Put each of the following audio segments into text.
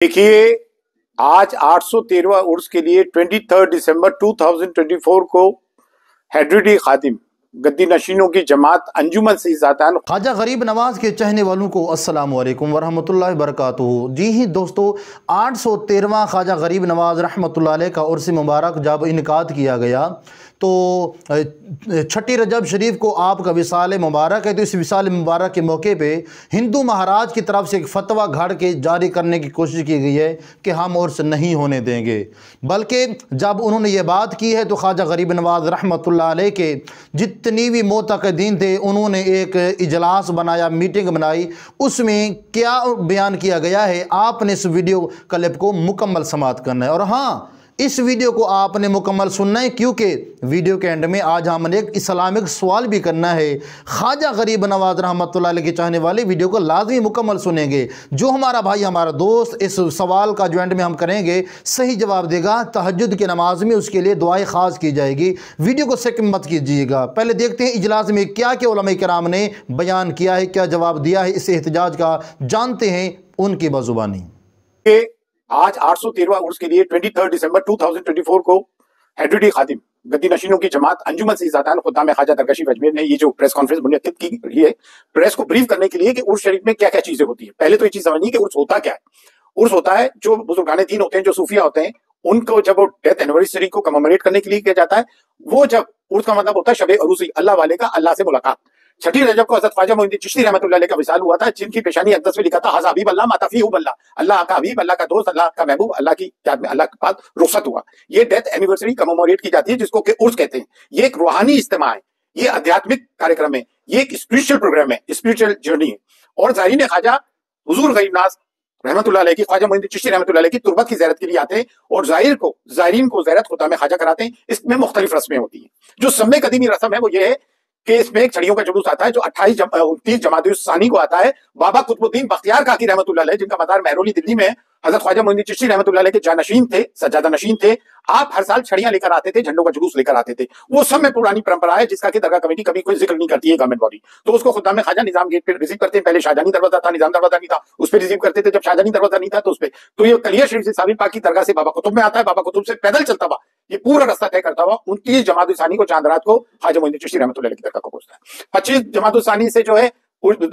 देखिए, आज 813वां उर्स के लिए 23 दिसंबर 2024 को हैदरी खादिम गद्दी नशीनों की जमात अंजुमन से ज़ातान ख्वाजा गरीब नवाज के चाहने वालों को अस्सलाम वालेकुम वरहमतुल्लाहि वबरकातुहू। जी ही दोस्तों, 813वां ख्वाजा गरीब नवाज रहमतुल्लाह अलैह का उर्स मुबारक जब इनकाद किया गया तो छठी रजब शरीफ को आपका विसाल मुबारक है। तो इस विसाल मुबारक के मौके पे हिंदू महाराज की तरफ से एक फतवा घड़ के जारी करने की कोशिश की गई है कि हम उर्स नहीं होने देंगे। बल्कि जब उन्होंने ये बात की है तो ख्वाजा गरीब नवाज रहमतुल्लाह अलैह के जितनी भी मोतक़दीन थे उन्होंने एक इजलास बनाया, मीटिंग बनाई। उसमें क्या बयान किया गया है आपने इस वीडियो क्लिप को मुकम्मल समाअत करना है। और हाँ, इस वीडियो को आपने मुकम्मल सुनना है क्योंकि वीडियो के एंड में आज हमने एक इस्लामिक सवाल भी करना है। ख्वाजा गरीब नवाज रहमतुल्लाह अलैह के चाहने वाले वीडियो को लाजमी मुकम्मल सुनेंगे। जो हमारा भाई, हमारा दोस्त इस सवाल का जो एंड में हम करेंगे सही जवाब देगा, तहज्जुद की नमाज में उसके लिए दुआएं खास की जाएगी। वीडियो को स्किप मत कीजिएगा। पहले देखते हैं इजलास में क्या क्या उलमा किराम ने बयान किया है, क्या जवाब दिया है इस एहतजाज का, जानते हैं उनकी बजुबानी। आज 813वां उर्स के लिए 23 दिसंबर 2024 को हैदरी खादिम गद्दी नशीनों की जमात अंजुमन से ज़ातान खुद्दाम ख्वाजा दरकशीफ अजमेर ने ये जो प्रेस कॉन्फ्रेंस मुनक्किद की गई है, प्रेस को ब्रीफ करने के लिए कि उर्स शरीफ में क्या क्या चीजें होती है। पहले तो ये चीज समझनी कि उर्स होता क्या है। उर्स होता है जो बुजुर्गाने दीन होते हैं, जो सूफिया होते हैं, उनको जब वो डेथ एनिवर्सरी को कमेमोरेट करने के लिए किया जाता है, वो जब उर्स का मतलब होता है शब अरूसी, अल्लाह वाले का अल्लाह से मुलाकात। छठी रजब को हज़रत ख्वाजा मोइनुद्दीन चिश्ती रहमतुल्लाह अलैह का विसाल हुआ था, जिनकी पेशानी अक़दस में लिखा था हाज़ा हबीब अल्लाह माता फीहु बल्ला, अल्लाह का हबीब, अल्लाह का दोस्त, अल्लाह का महबूब, अल्लाह की याद में अल्लाह के पास रुखसत हुआ। ये डेथ एनिवर्सरी कमेमोरेट की जाती है, जिसको कि उर्स कहते हैं। ये एक रूहानी इज्तिमा है, ये आध्यात्मिक कार्यक्रम है, ये एक स्पिरिचुअल प्रोग्राम है, स्पिरिचुअल जर्नी है। और ज़ायरीन ख्वाजा हुजूर गरीब नवाज रहमतुल्लाह अलैह की, ख्वाजा मोइनुद्दीन चिश्ती रहमतुल्लाह अलैह की तुरबत की ज़ियारत के लिए आते हैं और ज़ायरीन को ज़ियारत खुद्दाम ख्वाजा कराते हैं। इसमें मुख्तलिफ रस्में होती हैं। जो सम्मे कदीमी रस्म है वो ये है कि इसमें एक छड़ियों का जुलूस आता है जो 29 जमात-उस-सानी को आता है। बाबा कुतुबुद्दीन बख्तियार काकी रहमतुल्लाह अलैह, जिनका मज़ार महरौली दिल्ली में है, हज़रत ख्वाजा मोइनुद्दीन चिश्ती रहमतुल्लाह अलैह के जानशीन थे, सज्जादा नशीन थे। आप हर साल छड़ियां लेकर आते थे, झंडों का जुलूस लेकर आते थे। वो सब में पुरानी परंपरा है, जिसका कि दरगाह कमेटी कभी कोई जिक्र नहीं करती है, गवर्नमेंट बॉडी। तो उसको खुद्दाम ख्वाजा निजाम गेट पे रिसीव करते हैं। पहले शाहजहानी दरवाजा था, निजाम दरवाजा नहीं था, उस पर रिसीव करते थे। जब शाहजहानी दरवाजा नहीं था तो उस पर, तो ये कलिया शरीफ से साबिर पाक की दरगाह से बाबा कुतुब में आता है, बाबा कुतुब से पैदल चलता हुआ ये पूरा रास्ता तय करता हुआ 29 जमात-उस-सानी को चांद रात को ख्वाजा मोइनुद्दीन चिश्ती रहमतुल्लाह अलैह की दरगाह को पहुंचता है। 25 जमात-उस-सानी से जो है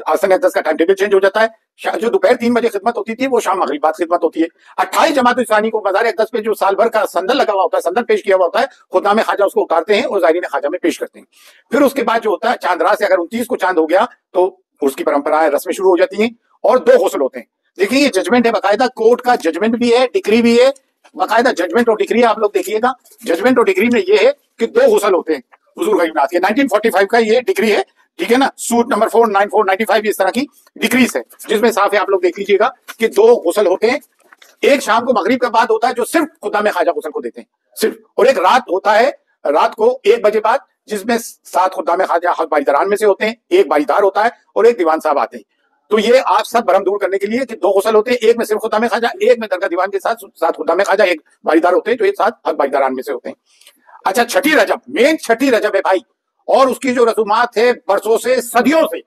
आसन अक़दस का टाइम टेबल चेंज हो जाता है। जो दोपहर 3 बजे खिदमत होती थी वो शाम मगरिब बाद खिदमत होती है। 28 जमात-उस-सानी को मज़ार अक़दस पे जो साल भर का संदल लगा हुआ होता है, संदल पेश किया हुआ होता है, खुद्दाम ख्वाजा उसको उतारते हैं और ज़ायरीन ख्वाजा में पेश करते हैं। फिर उसके बाद जो होता है, चांद रात से अगर 29 को चांद हो गया तो उसकी परंपरा है, रस्में शुरू हो जाती हैं और 2 गुस्ल होते हैं। देखिए, ये जजमेंट है, बाकायदा कोर्ट का जजमेंट भी है, डिक्री भी है, बाकायदा जजमेंट और डिक्री। आप लोग देखिएगा, जजमेंट और डिक्री में ये है कि 2 गुस्ल होते हैं हुजूर गरीब नवाज के। 1945 का ये डिक्री है, ठीक है ना, सूट नंबर 49495 इस तरह की डिक्रीज है, जिसमें साफ है, आप लोग देख लीजिएगा कि 2 गुस्ल होते हैं। एक शाम को मगरिब के बाद होता है जो सिर्फ खुद्दाम ख्वाजा गुस्ल को देते हैं सिर्फ, और एक रात होता है, रात को 1 बजे बाद, जिसमें 7 खुद्दाम ख्वाजा हक बारीदारान में से होते हैं, एक बारीदार होता है और एक दीवान साहब आते हैं। तो ये आप सब भरम दूर करने के लिए कि 2 गुस्ल होते हैं, एक में सिर्फ खुद्दाम ख्वाजा, एक में दरगाह दीवान के साथ 7 खुद्दाम ख्वाजा, एक बारीदार होते हैं जो एक 7 हक बारीदारान में से होते हैं। अच्छा, छठी रजब, मेन छठी रजब है भाई, और उसकी जो रसूमात है बरसों से, सदियों से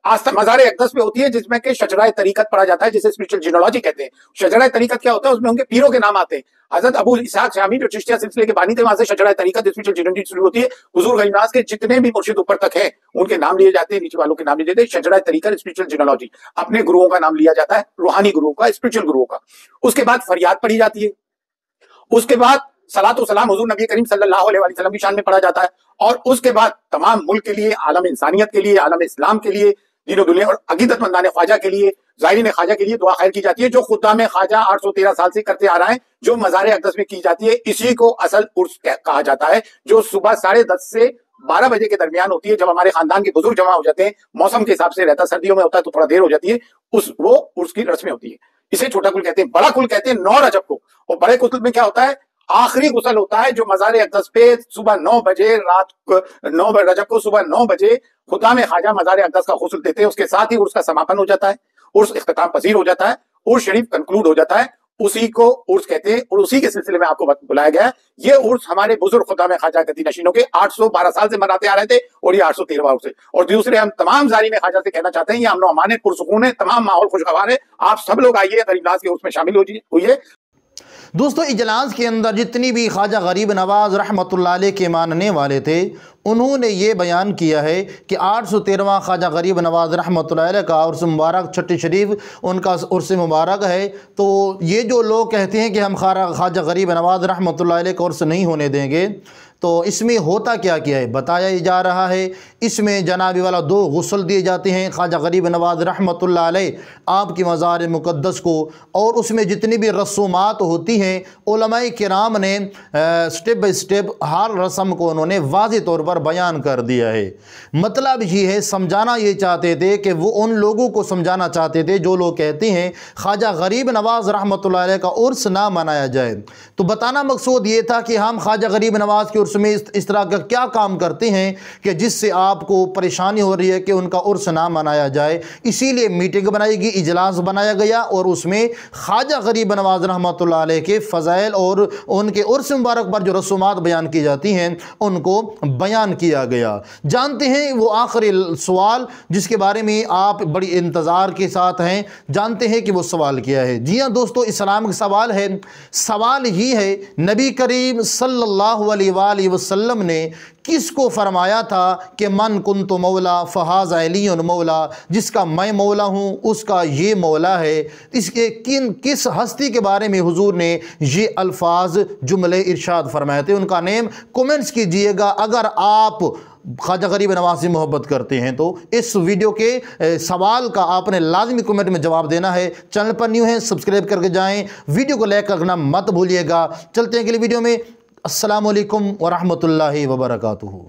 आज तक मज़ार अक़दस पे होती है, जिसमें कि शजराए तरीकत पढ़ा जाता है, जिसे स्पिरिचुअल जीनोलॉजी कहते हैं। शजराए तरीकत क्या होता है? उसमें उनके पीरों के नाम आते हैं। हज़रत अबू इसहाक शामी जो चिश्तिया सिलसिले के बानी थे, वहां से शजराए तरीकत स्पिरिचुअल जीनोलॉजी शुरू होती है। हुजूर गरीब नवाज के जितने भी मुर्शिद ऊपर तक हैं उनके नाम लिए जाते हैं, नीचे वालों के नाम लिए जाते हैं। शजराए तरीकत स्पिरिचुअल जीनोलॉजी, अपने गुरुओं का नाम लिया जाता है, रूहानी गुरुओं का, स्पिरिचुअल गुरुओं का। उसके बाद फरियाद पढ़ी जाती है, उसके बाद सलातो सलाम हुजूर नबी करीम सल्लल्लाहु अलैहि वसल्लम की शान में पढ़ा जाता है, और उसके बाद तमाम मुल्क के लिए, आलम इंसानियत के लिए, आलम इस्लाम के लिए, दीन दुनिया और अकीदतमंदान ख्वाजा के लिए, ज़ायरीन ख्वाजा के लिए दुआ खैर की जाती है, जो खुद्दाम ख्वाजा 813 साल से करते आ रहा है, जो मज़ार अक़दस में की जाती है। इसी को असल उर्स कहा जाता है, जो सुबह 10:30 से 12 बजे के दरमियान होती है, जब हमारे खानदान के बुजुर्ग जमा हो जाते हैं। मौसम के हिसाब से रहता, सर्दियों में होता है तो थोड़ा देर हो जाती है, वो उर्स की रस्में होती है। इसे छोटा कुल कहते हैं। बड़ा कुल कहते हैं 9 रजब को, और बड़े कुल में क्या होता है? आखिरी गुस्ल होता है, जो मज़ार अक़दस पे सुबह 9 बजे, रात 9 रजब को सुबह 9 बजे खुद्दाम ख्वाजा मज़ार अक़दस का गुस्ल देते हैं। उसके साथ ही उर्स का समापन हो जाता है, उर्स इख्तिताम पजीर हो जाता है, उर्स शरीफ कंक्लूड हो जाता है। उसी को उर्स कहते हैं और उसी के सिलसिले में आपको बुलाया गया है। ये उर्स हमारे बुजुर्ग खुदा में ख्वाजा गद्दी नशीनों के 812 साल से मनाते आ रहे थे और ये 813वां उर्स है। और दूसरे हम तमाम ज़ारिन ख्वाजा से कहना चाहते हैं ये अमन अमान है, पुरसुकून है, तमाम माहौल खुशगवार है। आप सब लोग आइए गरीब नवाज के उर्स में शामिल होइए। दोस्तों, इजलास के अंदर जितनी भी ख्वाजा गरीब नवाज रहमतुल्लाह अलैह के मानने वाले थे उन्होंने ये बयान किया है कि 813वां ख्वाजा गरीब नवाज रहमतुल्लाह अलैह का उर्स मुबारक छठी शरीफ उनका उर्स मुबारक है। तो ये जो लोग कहते हैं कि हम ख्वाजा गरीब नवाज रहमतुल्लाह अलैह का उर्स नहीं होने देंगे, तो इसमें होता क्या है बताया जा रहा है। इसमें जनाबी वाला 2 गुस्ल दिए जाते हैं ख्वाजा गरीब नवाज रहमतुल्लाह अलैह आपकी मज़ार मुक़द्दस को, और उसमें जितनी भी रसूमात होती हैं उलमाए किराम ने स्टेप बाई स्टेप हर रस्म को उन्होंने वाज़ेह तौर पर बयान कर दिया है। मतलब ये है, समझाना ये चाहते थे कि वो उन लोगों को समझाना चाहते थे जो लोग कहते हैं ख्वाजा गरीब नवाज रहमतुल्लाह अलैह का उर्स ना मनाया जाए। तो बताना मकसूद ये था कि हम ख्वाजा गरीब नवाज के उर्स में इस तरह का क्या काम करते हैं कि जिससे आपको परेशानी हो रही है कि उनका उर्स ना मनाया जाए। इसीलिए मीटिंग बनाई गई, इजलास बनाया गया और उसमें ख्वाजा गरीब नवाज रहमतुल्लाह अलैह के फ़ज़ाइल और उनके उर्स मुबारक पर जो रसूमात बयान की जाती हैं उनको बयान किया गया। जानते हैं वो आखिरी सवाल जिसके बारे में आप बड़ी इंतज़ार के साथ हैं, जानते हैं कि वो सवाल क्या है। जी हाँ दोस्तों, इस्लाम का सवाल है। सवाल ही है नबी करीम सल्लल्लाहु अलैहि वसल्लम ने किसको फरमाया था कि मन कुन्तु मौला फ़हाज़ अलीयुन मौला, जिसका मैं मौला हूँ उसका ये मौला है। इसके किस हस्ती के बारे में हुजूर ने ये अल्फाज जुमले इरशाद फरमाए थे, उनका नेम कमेंट्स कीजिएगा। अगर आप ख्वाजा गरीब नवाज से मोहब्बत करते हैं तो इस वीडियो के सवाल का आपने लाजमी कमेंट में जवाब देना है। चैनल पर न्यू हैं सब्सक्राइब करके जाएं, वीडियो को लाइक करना मत भूलिएगा। चलते हैं अगली वीडियो में। अस्सलामु अलैकुम वरहमतुल्लाहि वबरकातुहू।